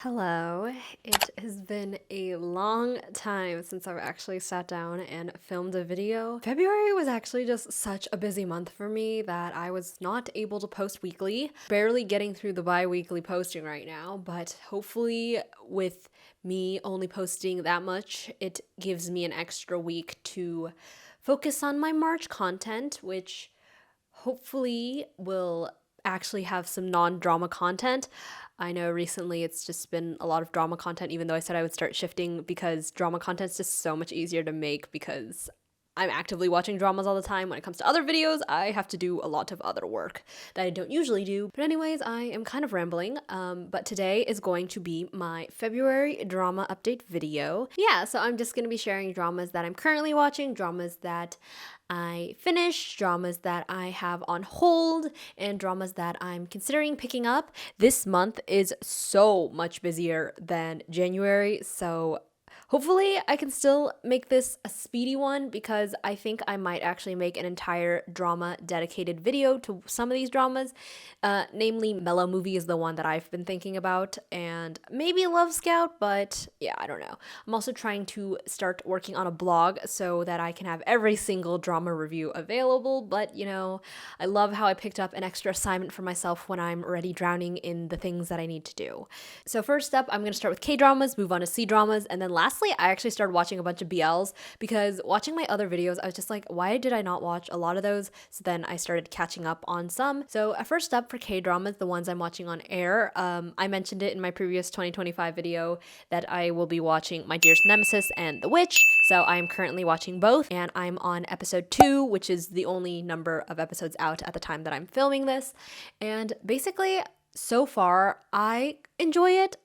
Hello. It has been a long time since I've actually sat down and filmed a video. February was actually just such a busy month for me that I was not able to post weekly. Barely getting through the bi-weekly posting right now, but hopefully with me only posting that much, it gives me an extra week to focus on my March content, which hopefully will actually have some non-drama content. I know recently it's just been a lot of drama content, even though I said I would start shifting because drama content is just so much easier to make because I'm actively watching dramas all the time. When it comes to other videos, I have to do a lot of other work that I don't usually do. But anyways, I am kind of rambling, but today is going to be my February drama update video. Yeah, so I'm just going to be sharing dramas that I'm currently watching, dramas that I finished, dramas that I have on hold, and dramas that I'm considering picking up. This month is so much busier than January, so hopefully I can still make this a speedy one because I think I might actually make an entire drama dedicated video to some of these dramas. Namely, Melo Movie is the one that I've been thinking about, and maybe Love Scout, but yeah, I don't know. I'm also trying to start working on a blog so that I can have every single drama review available, but you know, I love how I picked up an extra assignment for myself when I'm already drowning in the things that I need to do. So first up, I'm going to start with K-dramas, move on to C-dramas, and then lastly, I actually started watching a bunch of BLs because watching my other videos, I was just like, why did I not watch a lot of those? So then I started catching up on some. So first up for K-dramas, the ones I'm watching on air, I mentioned it in my previous 2025 video that I will be watching My Dearest Nemesis and The Witch. So I am currently watching both, and I'm on episode 2, which is the only number of episodes out at the time that I'm filming this. And basically, so far, I enjoy it.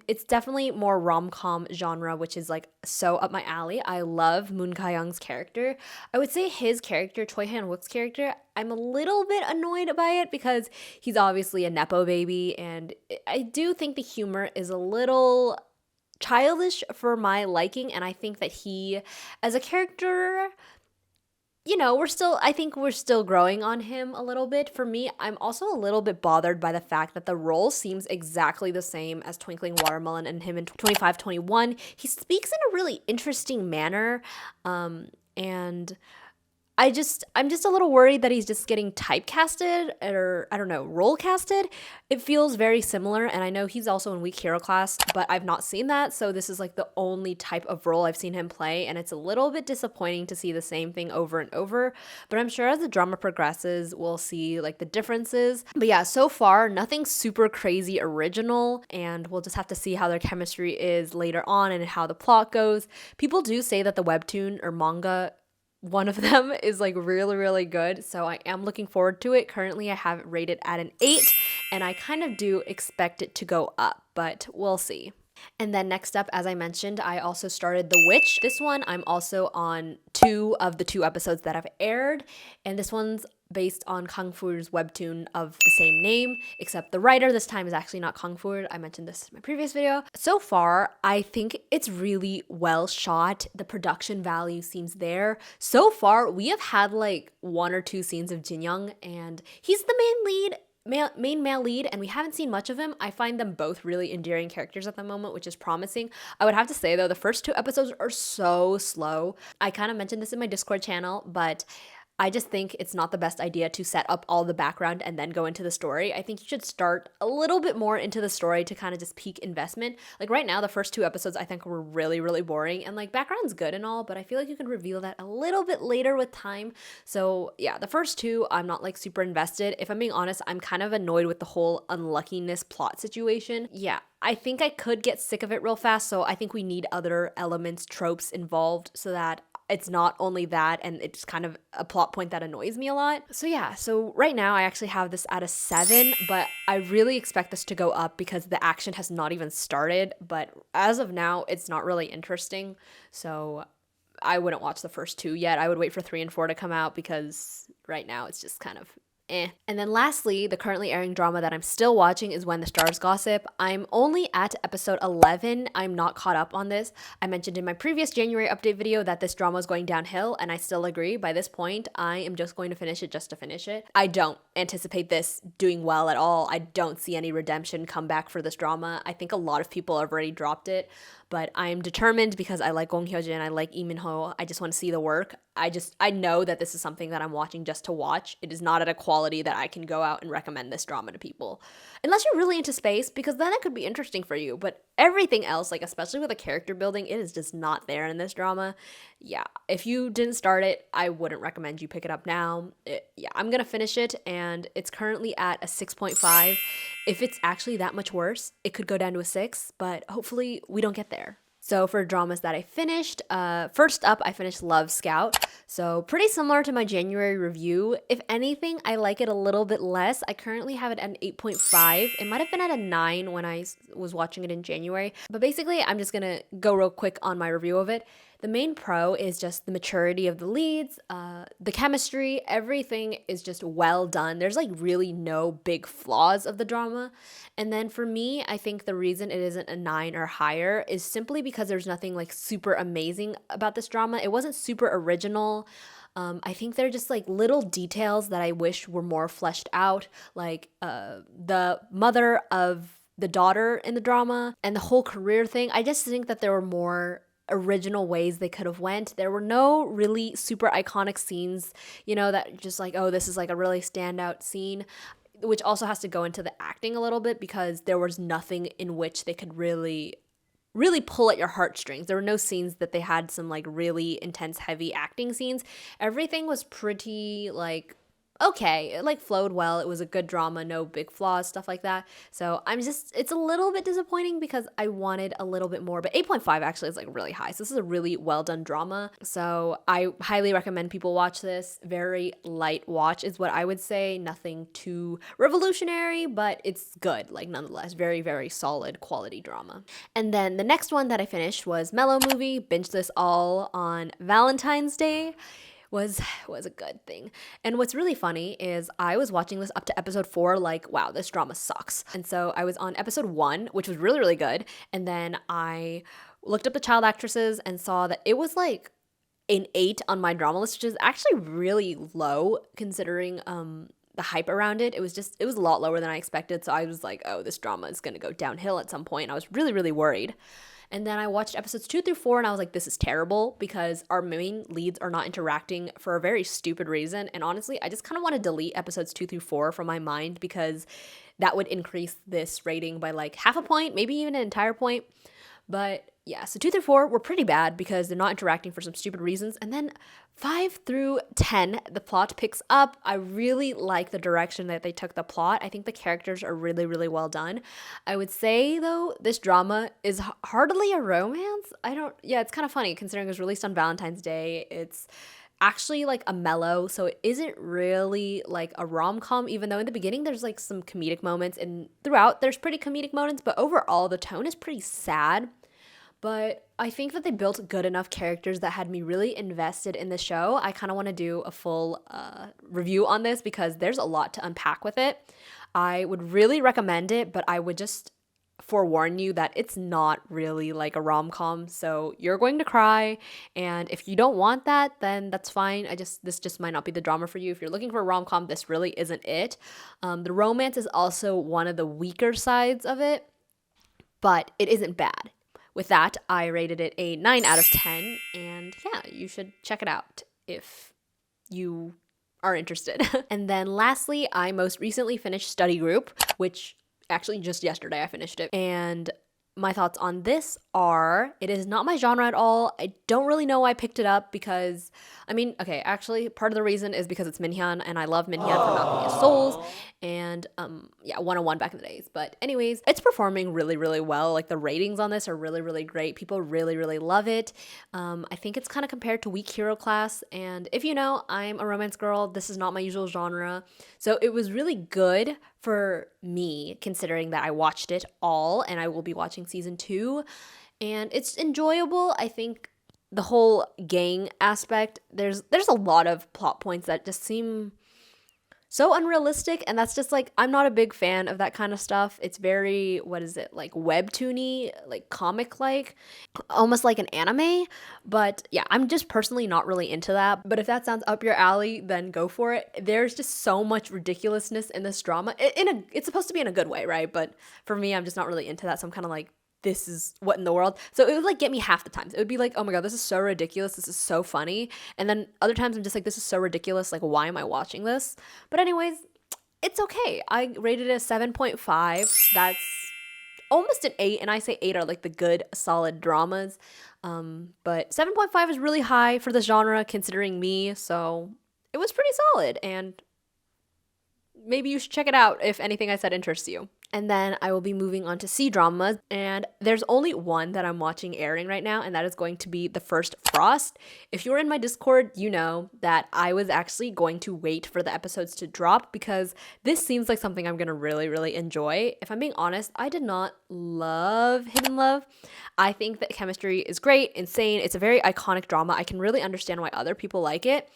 It's definitely more rom-com genre, which is like so up my alley. I love Moon Ka-young's character. I would say his character, Choi Han-wook's character, I'm a little bit annoyed by it because he's obviously a nepo baby, and I do think the humor is a little childish for my liking, and I think that he, as a character, you know, I think we're still growing on him a little bit. For me, I'm also a little bit bothered by the fact that the role seems exactly the same as Twinkling Watermelon and him in 2521. He speaks in a really interesting manner, and I'm just a little worried that he's just getting typecasted or I don't know, role casted. It feels very similar, and I know he's also in Weak Hero Class, but I've not seen that, so this is like the only type of role I've seen him play, and it's a little bit disappointing to see the same thing over and over, but I'm sure as the drama progresses, we'll see like the differences. But yeah, so far, nothing super crazy original, and we'll just have to see how their chemistry is later on and how the plot goes. People do say that the webtoon or manga, one of them, is like really, really good. So I am looking forward to it. Currently, I have it rated at an 8, and I kind of do expect it to go up, but we'll see. And then next up, as I mentioned, I also started The Witch. This one, I'm also on 2 of the 2 episodes that have aired, and this one's based on Kang Fur's webtoon of the same name, except the writer this time is actually not Kang Fur. I mentioned this in my previous video. So far, I think it's really well shot. The production value seems there. So far, we have had like 1 or 2 scenes of Jin Young, and he's the main male lead, and we haven't seen much of him. I find them both really endearing characters at the moment, which is promising. I would have to say though, the first 2 episodes are so slow. I kind of mentioned this in my Discord channel, but I just think it's not the best idea to set up all the background and then go into the story. I think you should start a little bit more into the story to kind of just pique investment. Like right now, the first 2 episodes I think were really, really boring, and like background's good and all, but I feel like you can reveal that a little bit later with time. So yeah, the first 2, I'm not like super invested. If I'm being honest, I'm kind of annoyed with the whole unluckiness plot situation. Yeah, I think I could get sick of it real fast, so I think we need other elements, tropes involved so that it's not only that and it's kind of a plot point that annoys me a lot. So yeah, so right now I actually have this at a 7, but I really expect this to go up because the action has not even started, but as of now, it's not really interesting. So I wouldn't watch the first 2 yet. I would wait for 3 and 4 to come out because right now it's just kind of eh. And then lastly, the currently airing drama that I'm still watching is When the Stars Gossip. I'm only at episode 11. I'm not caught up on this. I mentioned in my previous January update video that this drama is going downhill, and I still agree. By this point, I am just going to finish it just to finish it. I don't anticipate this doing well at all. I don't see any redemption comeback for this drama. I think a lot of people have already dropped it, but I am determined because I like Gong Hyo-jin, I like Lee Min-ho. I just want to see the work. I know that this is something that I'm watching just to watch. It is not at a quality that I can go out and recommend this drama to people. Unless you're really into space, because then it could be interesting for you. But everything else, like especially with the character building, it is just not there in this drama. Yeah, if you didn't start it, I wouldn't recommend you pick it up now. I'm gonna finish it, and it's currently at a 6.5. If it's actually that much worse, it could go down to a 6, but hopefully we don't get there. So for dramas that I finished, first up, I finished Love Scout. So pretty similar to my January review. If anything, I like it a little bit less. I currently have it at an 8.5. It might have been at a 9 when I was watching it in January. But basically, I'm just gonna go real quick on my review of it. The main pro is just the maturity of the leads, the chemistry, everything is just well done. There's like really no big flaws of the drama. And then for me, I think the reason it isn't a 9 or higher is simply because there's nothing like super amazing about this drama. It wasn't super original. I think they're just like little details that I wish were more fleshed out, like the mother of the daughter in the drama and the whole career thing. I just think that there were more original ways they could have went. There were no really super iconic scenes, that just like, oh, this is like a really standout scene, which also has to go into the acting a little bit because there was nothing in which they could really pull at your heartstrings. There were no scenes that they had some like really intense heavy acting scenes. Everything was pretty like okay, it like flowed well. It was a good drama, no big flaws, stuff like that. So it's a little bit disappointing because I wanted a little bit more, but 8.5 actually is like really high. So this is a really well done drama. So I highly recommend people watch this. Very light watch is what I would say. Nothing too revolutionary, but it's good. Like nonetheless, very, very solid quality drama. And then the next one that I finished was Melo Movie. Binged this all on Valentine's Day. Was a good thing. And what's really funny is I was watching this up to episode 4 like, wow, this drama sucks. And so I was on episode 1, which was really, really good. And then I looked up the child actresses and saw that it was like an 8 on my drama list, which is actually really low considering the hype around it. It was a lot lower than I expected. So I was like, oh, this drama is going to go downhill at some point. I was really, really worried. And then I watched episodes 2 through 4 and I was like, this is terrible because our main leads are not interacting for a very stupid reason. And honestly, I just kind of want to delete episodes 2 through 4 from my mind because that would increase this rating by like half a point, maybe even an entire point. But yeah, so 2 through 4 were pretty bad because they're not interacting for some stupid reasons. And then 5 through 10, the plot picks up. I really like the direction that they took the plot. I think the characters are really, really well done. I would say, though, this drama is hardly a romance. It's kind of funny considering it was released on Valentine's Day. It's actually like a mellow, so it isn't really like a rom-com, even though in the beginning there's like some comedic moments and throughout there's pretty comedic moments, but overall the tone is pretty sad. But I think that they built good enough characters that had me really invested in the show. I kind of want to do a full review on this because there's a lot to unpack with it. I would really recommend it, but I would just forewarn you that it's not really like a rom-com, so you're going to cry, and if you don't want that, then that's fine. This just might not be the drama for you. If you're looking for a rom-com, this really isn't it. The romance is also one of the weaker sides of it, but it isn't bad. With that, I rated it a 9 out of 10, and yeah, you should check it out if you are interested. And then lastly, I most recently finished Study Group, which actually just yesterday I finished it, and my thoughts on this are, it is not my genre at all. I don't really know why I picked it up because, actually part of the reason is because it's Minhyun and I love Minhyun from Alchemy Souls and 101 back in the days. But anyways, it's performing really, really well. Like the ratings on this are really, really great. People really, really love it. I think it's kind of compared to Weak Hero Class, and if you know, I'm a romance girl. This is not my usual genre. So it was really good for me considering that I watched it all and I will be watching season 2, and it's enjoyable. I think the whole gang aspect, there's a lot of plot points that just seem so unrealistic, and that's just like, I'm not a big fan of that kind of stuff. It's very, what is it, like webtoony, like comic like, almost like an anime. But yeah, I'm just personally not really into that. But if that sounds up your alley, then go for it. There's just so much ridiculousness in this drama. It's supposed to be in a good way, right? But for me, I'm just not really into that. So I'm kind of like, this is what in the world. So it would like get me half the times. It would be like, oh my god, this is so ridiculous, this is so funny. And then other times I'm just like, this is so ridiculous, like why am I watching this? But anyways, it's okay. I rated it a 7.5. That's almost an 8, and I say 8 are like the good solid dramas. But 7.5 is really high for the genre considering me, so it was pretty solid, and maybe you should check it out if anything I said interests you. And then I will be moving on to C-dramas, and there's only one that I'm watching airing right now, and that is going to be The First Frost. If you're in my Discord, you know that I was actually going to wait for the episodes to drop because this seems like something I'm going to really, really enjoy. If I'm being honest, I did not love Hidden Love. I think that chemistry is great, insane. It's a very iconic drama. I can really understand why other people like it.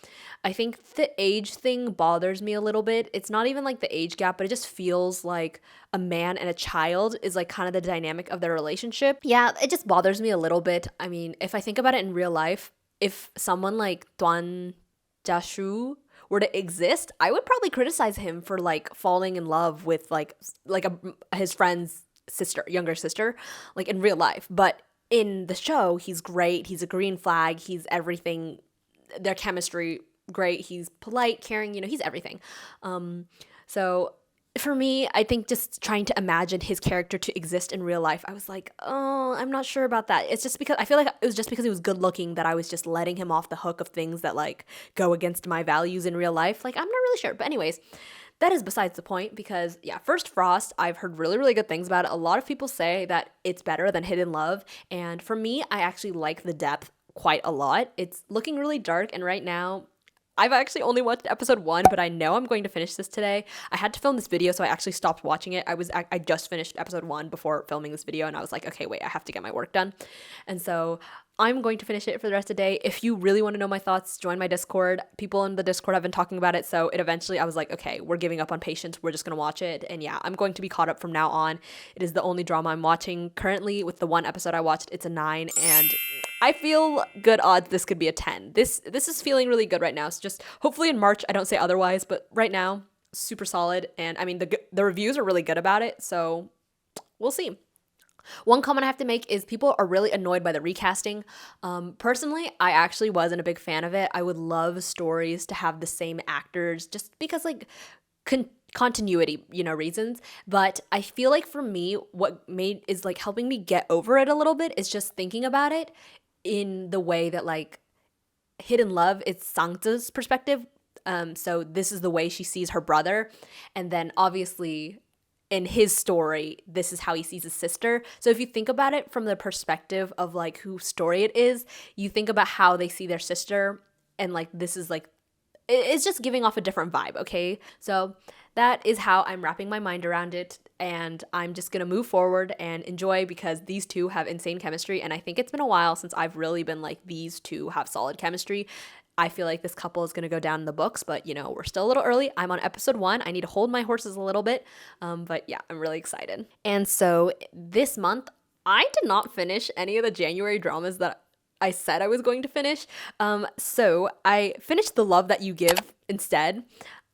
I think the age thing bothers me a little bit. It's not even like the age gap, but it just feels like a man and a child is like kind of the dynamic of their relationship. Yeah, it just bothers me a little bit. I mean, if I think about it in real life, if someone like Tuan Jashu were to exist, I would probably criticize him for like falling in love with his friend's sister, younger sister, like in real life. But in the show, he's great. He's a green flag. He's everything. Their chemistry, great. He's polite, caring, he's everything. So for me, I think just trying to imagine his character to exist in real life, I was like, oh, I'm not sure about that. It's just because I feel like it was just because he was good looking that I was just letting him off the hook of things that like go against my values in real life. Like, I'm not really sure. But anyways, that is besides the point because, yeah, First Frost, I've heard really, really good things about it. A lot of people say that it's better than Hidden Love. And for me, I actually like the depth quite a lot. It's looking really dark, and right now I've actually only watched episode 1, but I know I'm going to finish this today. I had to film this video, so I actually stopped watching it. I just finished episode 1 before filming this video, and I was like, okay, wait, I have to get my work done. And so I'm going to finish it for the rest of the day. If you really want to know my thoughts, join my Discord. People in the Discord have been talking about it, so I was like, okay, we're giving up on patience. We're just going to watch it. And yeah, I'm going to be caught up from now on. It is the only drama I'm watching currently. With the one episode I watched, it's a 9, and I feel good odds this could be a 10. This is feeling really good right now. So just hopefully in March I don't say otherwise, but right now super solid, and I mean the reviews are really good about it, so we'll see. One comment I have to make is people are really annoyed by the recasting. Personally, I actually wasn't a big fan of it. I would love stories to have the same actors just because like continuity, reasons. But I feel like for me, what is like helping me get over it a little bit is just thinking about it in the way that like Hidden Love, it's Sangta's perspective. So this is the way she sees her brother, and then obviously in his story, this is how he sees his sister. So if you think about it from the perspective of like whose story it is, you think about how they see their sister, and like this is like it's just giving off a different vibe, okay? So that is how I'm wrapping my mind around it, and I'm just gonna move forward and enjoy because these two have insane chemistry, and I think it's been a while since I've really been like, these two have solid chemistry. I feel like this couple is gonna go down in the books, but we're still a little early. I'm on episode 1. I need to hold my horses a little bit, but yeah, I'm really excited. And so this month, I did not finish any of the January dramas that I said I was going to finish. So I finished The Love That You Give instead.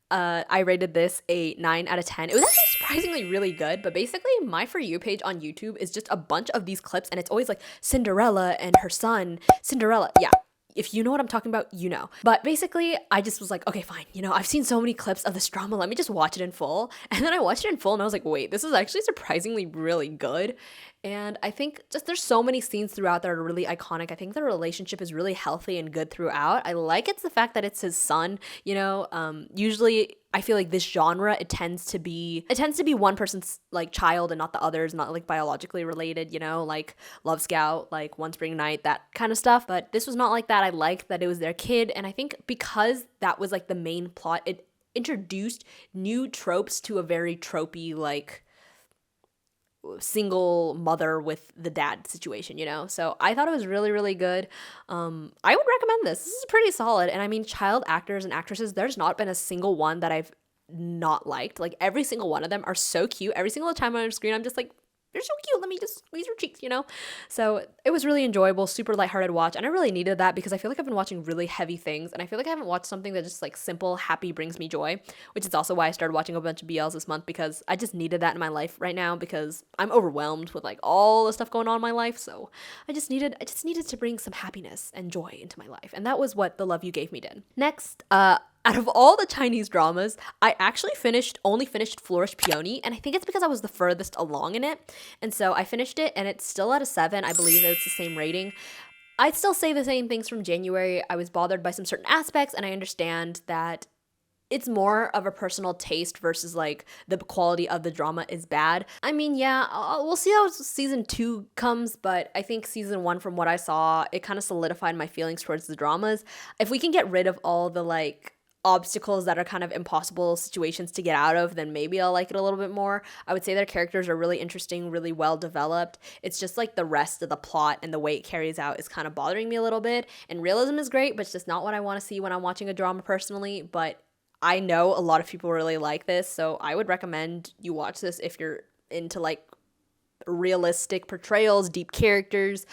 I rated this a 9 out of 10. It was actually surprisingly really good, but basically my For You page on YouTube is just a bunch of these clips, and it's always like Cinderella and her son. Cinderella, yeah. If you know what I'm talking about, you know. But basically, I just was like, okay, fine. I've seen so many clips of this drama. Let me just watch it in full. And then I watched it in full, and I was like, wait, this is actually surprisingly really good. And I think just there's so many scenes throughout that are really iconic. I think the relationship is really healthy and good throughout. I like it's the fact that it's his son. Usually I feel like this genre, it tends to be one person's like child and not the others, not like biologically related, like Love Scout, like One Spring Night, that kind of stuff. But this was not like that. I liked that it was their kid, and I think because that was like the main plot, it introduced new tropes to a very tropey like single mother with the dad situation, so I thought it was really, really good. I would recommend this. This is pretty solid. And I mean, child actors and actresses, there's not been a single one that I've not liked. Like every single one of them are so cute. Every single time on screen, I'm just like, they're so cute. Let me just squeeze your cheeks, you know? So it was really enjoyable, super lighthearted watch. And I really needed that because I feel like I've been watching really heavy things. And I feel like I haven't watched something that just like simple, happy brings me joy, which is also why I started watching a bunch of BLs this month, because I just needed that in my life right now because I'm overwhelmed with like all the stuff going on in my life. So I just needed to bring some happiness and joy into my life. And that was what The Love You Gave Me did. Next, out of all the Chinese dramas, I actually only finished Flourished Peony, and I think it's because I was the furthest along in it. And so I finished it, and it's still at a 7. I believe it's the same rating. I'd still say the same things from January. I was bothered by some certain aspects, and I understand that it's more of a personal taste versus like the quality of the drama is bad. I mean, yeah, we'll see how season 2 comes, but I think season 1, from what I saw, it kind of solidified my feelings towards the dramas. If we can get rid of all the like obstacles that are kind of impossible situations to get out of, then maybe I'll like it a little bit more. I would say their characters are really interesting, really well developed. It's just like the rest of the plot and the way it carries out is kind of bothering me a little bit. And realism is great, but it's just not what I want to see when I'm watching a drama personally. But I know a lot of people really like this, so I would recommend you watch this if you're into like realistic portrayals, deep characters.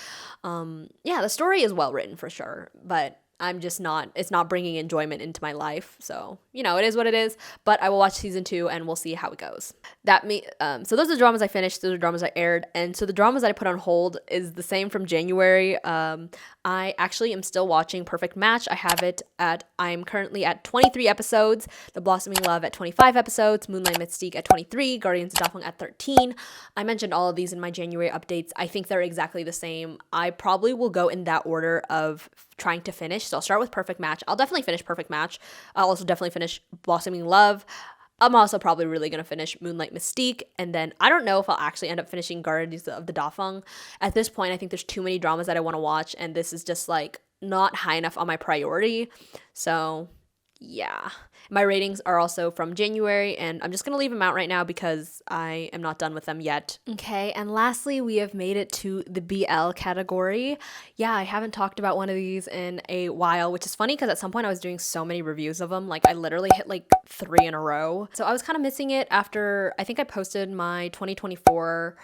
Yeah, the story is well written for sure, but it's not bringing enjoyment into my life. So, you know, it is what it is, but I will watch season 2 and we'll see how it goes. So those are the dramas I finished. Those are dramas I aired. And so the dramas that I put on hold is the same from January. I actually am still watching Perfect Match. I'm currently at 23 episodes, The Blossoming Love at 25 episodes, Moonlight Mystique at 23, Guardians of Daffeng at 13. I mentioned all of these in my January updates. I think they're exactly the same. I probably will go in that order of trying to finish. So I'll start with Perfect Match. I'll definitely finish Perfect Match. I'll also definitely finish Blossoming Love. I'm also probably really going to finish Moonlight Mystique. And then I don't know if I'll actually end up finishing Guardians of the Daffeng. At this point, I think there's too many dramas that I want to watch. And this is just like not high enough on my priority. So yeah. My ratings are also from January, and I'm just going to leave them out right now because I am not done with them yet. Okay, and lastly, we have made it to the BL category. Yeah, I haven't talked about one of these in a while, which is funny because at some point I was doing so many reviews of them. Like, I literally hit like 3 in a row. So I was kind of missing it after, I think I posted my 2024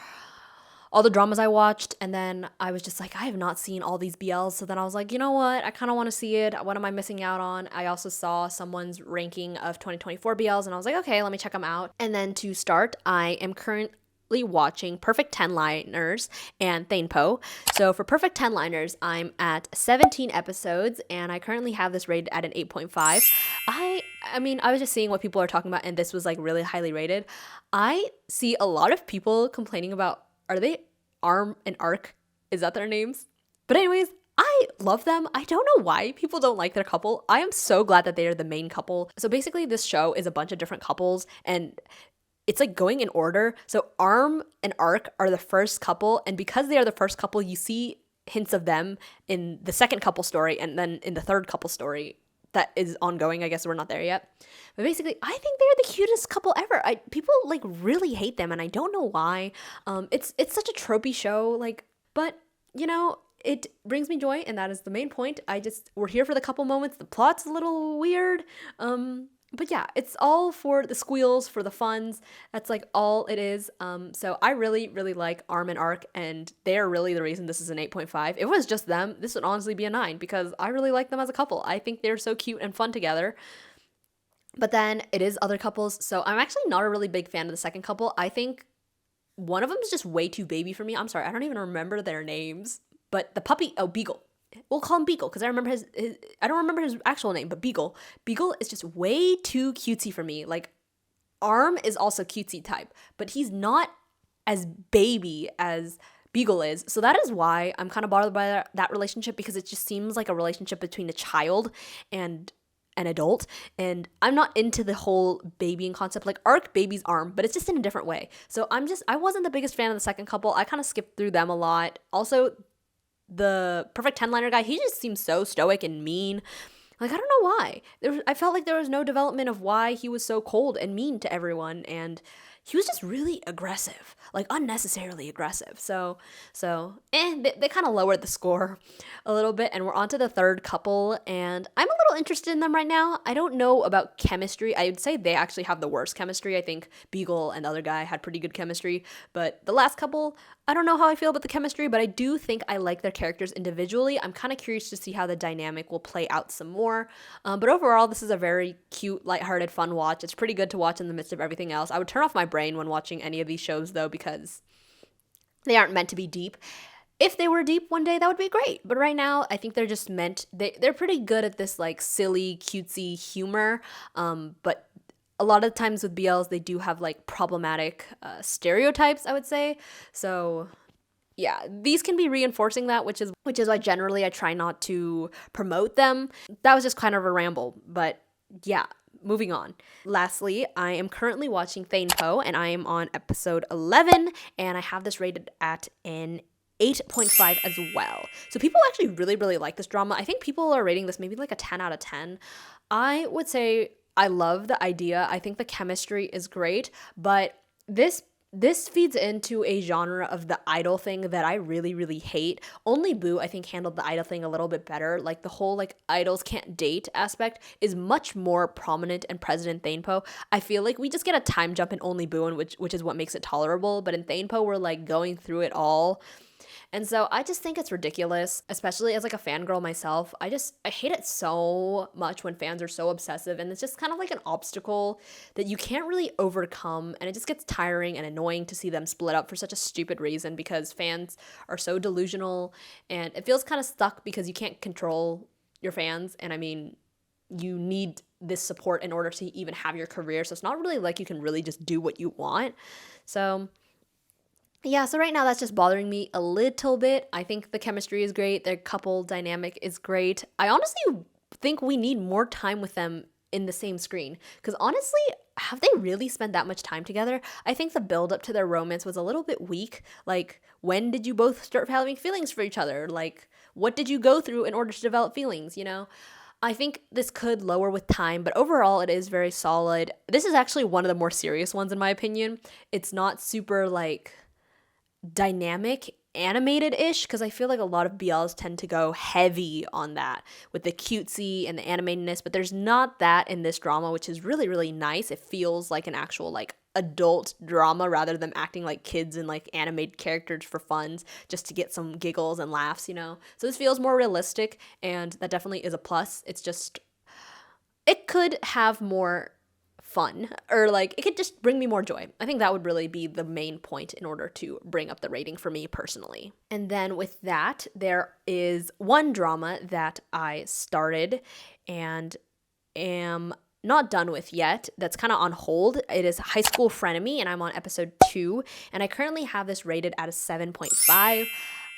all the dramas I watched, and then I was just like, I have not seen all these BLs. So then I was like, you know what? I kind of want to see it. What am I missing out on? I also saw someone's ranking of 2024 BLs, and I was like, okay, let me check them out. And then to start, I am currently watching Perfect 10-Liners and Thamepo. So for Perfect 10-Liners, I'm at 17 episodes, and I currently have this rated at an 8.5. I mean, I was just seeing what people are talking about, and this was like really highly rated. I see a lot of people complaining about, are they Arm and Arc? Is that their names? But anyways, I love them. I don't know why people don't like their couple. I am so glad that they are the main couple. So basically this show is a bunch of different couples, and it's like going in order. So Arm and Arc are the first couple, and because they are the first couple, you see hints of them in the second couple story and then in the third couple story that is ongoing. I guess we're not there yet. But basically, I think they're the cutest couple ever. People like really hate them, and I don't know why. It's such a tropey show, like, but you know, it brings me joy, and that is the main point. We're here for the couple moments. The plot's a little weird. But yeah, it's all for the squeals, for the funs. That's like all it is. So I really, really like Arm and Arc, and they're really the reason this is an 8.5. If it was just them, this would honestly be a 9 because I really like them as a couple. I think they're so cute and fun together. But then it is other couples. So I'm actually not a really big fan of the second couple. I think one of them is just way too baby for me. I'm sorry, I don't even remember their names. But the puppy, Beagle. We'll call him Beagle because I remember I don't remember his actual name, but Beagle. Beagle is just way too cutesy for me. Like, Arm is also cutesy type, but he's not as baby as Beagle is. So that is why I'm kind of bothered by that relationship, because it just seems like a relationship between a child and an adult, and I'm not into the whole babying concept. Like, Arc baby's Arm, but it's just in a different way. So I wasn't the biggest fan of the second couple. I kind of skipped through them a lot. Also, the Perfect 10-Liner guy, he just seems so stoic and mean. Like, I don't know why. I felt like there was no development of why he was so cold and mean to everyone, and he was just really aggressive, like unnecessarily aggressive. They kind of lowered the score a little bit, and we're on to the third couple, and I'm a little interested in them right now. I don't know about chemistry. I would say they actually have the worst chemistry. I think Beagle and the other guy had pretty good chemistry, but the last couple, I don't know how I feel about the chemistry, but I do think I like their characters individually. I'm kind of curious to see how the dynamic will play out some more. But overall, this is a very cute, lighthearted, fun watch. It's pretty good to watch in the midst of everything else. I would turn off my brain when watching any of these shows, though, because they aren't meant to be deep. If they were deep one day, that would be great. But right now, I think they're just meant, they're pretty good at this like silly, cutesy humor. But a lot of times with BLs, they do have like problematic stereotypes, I would say. So yeah, these can be reinforcing that, which is why generally I try not to promote them. That was just kind of a ramble, but yeah, moving on. Lastly, I am currently watching Thamepo, and I am on episode 11, and I have this rated at an 8.5 as well. So people actually really, really like this drama. I think people are rating this maybe like a 10 out of 10. I would say I love the idea. I think the chemistry is great, but this feeds into a genre of the idol thing that I really, really hate. Only Boo, I think, handled the idol thing a little bit better. Like, the whole, like, idols can't date aspect is much more prominent and present in Thamepo. I feel like we just get a time jump in Only Boo, which is what makes it tolerable. But in Thamepo, we're, like, going through it all. And so I just think it's ridiculous, especially as like a fangirl myself. I hate it so much when fans are so obsessive, and it's just kind of like an obstacle that you can't really overcome, and it just gets tiring and annoying to see them split up for such a stupid reason because fans are so delusional, and it feels kind of stuck because you can't control your fans, and I mean, you need this support in order to even have your career, so it's not really like you can really just do what you want. So yeah, so right now that's just bothering me a little bit. I think the chemistry is great. Their couple dynamic is great. I honestly think we need more time with them in the same screen. Because honestly, have they really spent that much time together? I think the build up to their romance was a little bit weak. Like, when did you both start having feelings for each other? Like, what did you go through in order to develop feelings, you know? I think this could lower with time, but overall it is very solid. This is actually one of the more serious ones in my opinion. It's not super like dynamic animated-ish, because I feel like a lot of BLs tend to go heavy on that with the cutesy and the animatedness, but there's not that in this drama, which is really, really nice. It feels like an actual like adult drama rather than acting like kids and like animated characters for funs just to get some giggles and laughs, you know? So this feels more realistic, and that definitely is a plus. It's just, it could have more fun, or like it could just bring me more joy. I think that would really be the main point in order to bring up the rating for me personally. And then with that, there is one drama that I started and am not done with yet, that's kind of on hold. It is High School Frenemy, and I'm on episode 2, and I currently have this rated at a 7.5.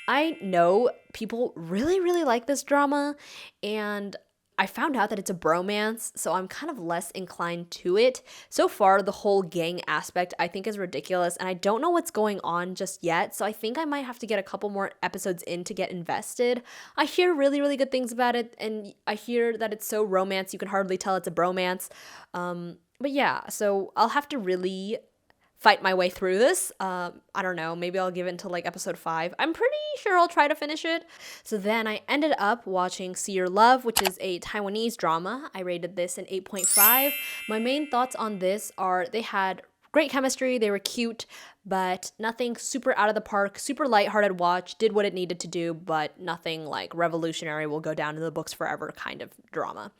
I know people really, really like this drama, and I found out that it's a bromance, so I'm kind of less inclined to it. So far, the whole gang aspect I think is ridiculous, and I don't know what's going on just yet, so I think I might have to get a couple more episodes in to get invested. I hear really, really good things about it, and I hear that it's so romance you can hardly tell it's a bromance. But yeah, so I'll have to really fight my way through this. I don't know, maybe I'll give it until like episode 5. I'm pretty sure I'll try to finish it. So then I ended up watching See Your Love, which is a Taiwanese drama. I rated this an 8.5. My main thoughts on this are they had great chemistry, they were cute, but nothing super out of the park, super lighthearted watch, did what it needed to do, but nothing like revolutionary, will go down in the books forever kind of drama.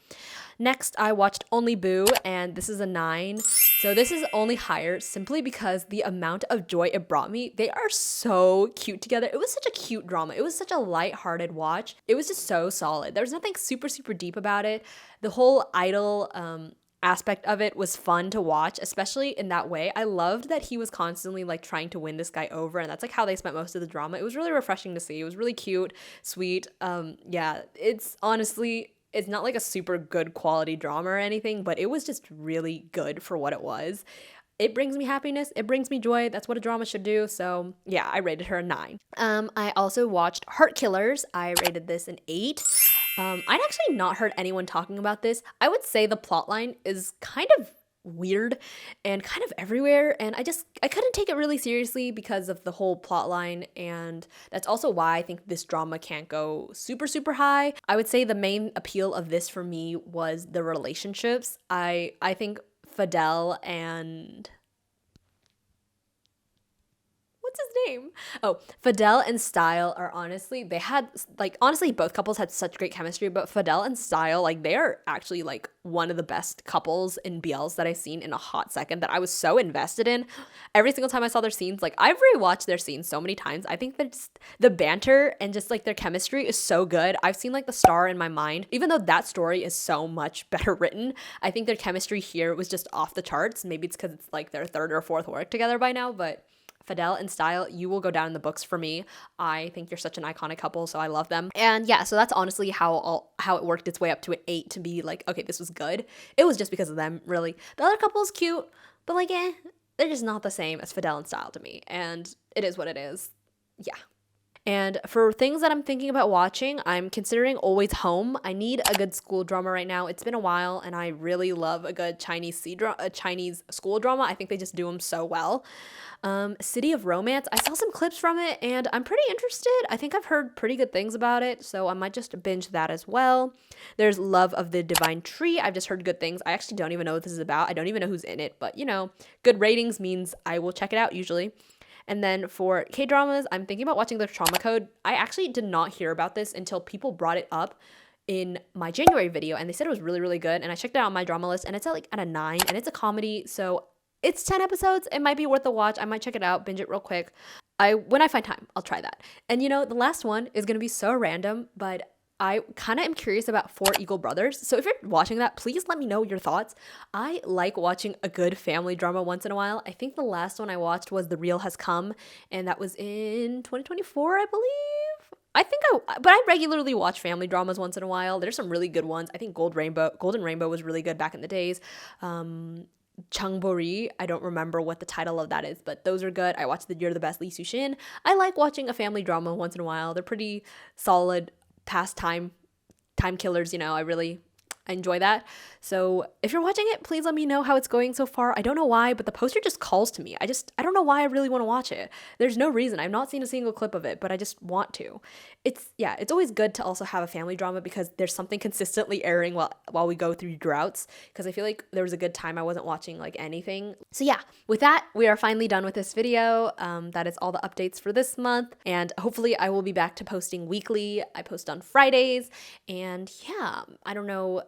Next, I watched Only Boo, and this is a 9. So this is only higher simply because the amount of joy it brought me. They are so cute together. It was such a cute drama. It was such a lighthearted watch. It was just so solid. There was nothing super, super deep about it. The whole idol aspect of it was fun to watch, especially in that way. I loved that he was constantly like trying to win this guy over, and that's like how they spent most of the drama. It was really refreshing to see. It was really cute, sweet. Yeah, it's honestly, it's not like a super good quality drama or anything, but it was just really good for what it was. It brings me happiness. It brings me joy. That's what a drama should do. So yeah, I rated her a 9. I also watched Heart Killers. I rated this an 8. I'd actually not heard anyone talking about this. I would say the plotline is kind of weird and kind of everywhere, and I couldn't take it really seriously because of the whole plot line, and that's also why I think this drama can't go super super high. I would say the main appeal of this for me was the relationships. I think Fidel and what's his name? Oh, Fidel and Style are honestly, they had, like, honestly, both couples had such great chemistry, but Fidel and Style, like, they are actually, like, one of the best couples in BLs that I've seen in a hot second that I was so invested in. Every single time I saw their scenes, like, I've rewatched their scenes so many times. I think that just the banter and just, like, their chemistry is so good. I've seen, like, The Star in my mind. Even though that story is so much better written, I think their chemistry here was just off the charts. Maybe it's because it's, like, their third or fourth work together by now, but Fidel and Style, you will go down in the books for me. I think you're such an iconic couple, so I love them. And yeah, so that's honestly how it worked its way up to an 8 to be like, okay, this was good. It was just because of them, really. The other couple is cute, but like, they're just not the same as Fidel and Style to me. And it is what it is. Yeah. And for things that I'm thinking about watching, I'm considering Always Home. I need a good school drama right now. It's been a while, and I really love a good Chinese school drama. I think they just do them so well. City of Romance. I saw some clips from it, and I'm pretty interested. I think I've heard pretty good things about it, so I might just binge that as well. There's Love of the Divine Tree. I've just heard good things. I actually don't even know what this is about. I don't even know who's in it, but you know, good ratings means I will check it out usually. And then for K-dramas, I'm thinking about watching the Trauma Code. I actually did not hear about this until people brought it up in my January video, and they said it was really, really good. And I checked it out on my drama list, and it's at a 9, and it's a comedy, so it's 10 episodes. It might be worth a watch. I might check it out, binge it real quick. When I find time, I'll try that. And you know, the last one is gonna be so random, but I kind of am curious about Four Eagle Brothers. So if you're watching that, please let me know your thoughts. I like watching a good family drama once in a while. I think the last one I watched was The Real Has Come, and that was in 2024, I believe. But I regularly watch family dramas once in a while. There's some really good ones. I think Golden Rainbow was really good back in the days. Changbori, I don't remember what the title of that is, but those are good. I watched the You're the Best Lee Sushin. I like watching a family drama once in a while. They're pretty solid pastime time killers, you know. I enjoy that. So if you're watching it, please let me know how it's going so far. I don't know why, but the poster just calls to me. I don't know why I really want to watch it. There's no reason. I've not seen a single clip of it, but I just want to. It's always good to also have a family drama because there's something consistently airing while we go through droughts, because I feel like there was a good time I wasn't watching like anything. So yeah, with that, we are finally done with this video. That is all the updates for this month, and hopefully I will be back to posting weekly. I post on Fridays, and yeah, I don't know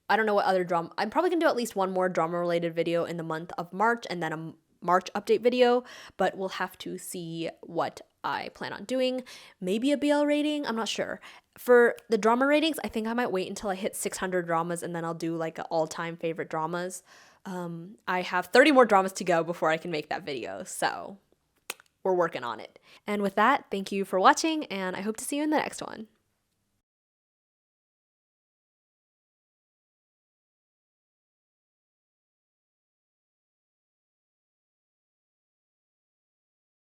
what other drama. I'm probably gonna do at least one more drama related video in the month of March, and then a March update video, but we'll have to see what I plan on doing. Maybe a BL rating, I'm not sure. For the drama ratings, I think I might wait until I hit 600 dramas, and then I'll do like an all-time favorite dramas. I have 30 more dramas to go before I can make that video, so we're working on it. And with that, thank you for watching, and I hope to see you in the next one.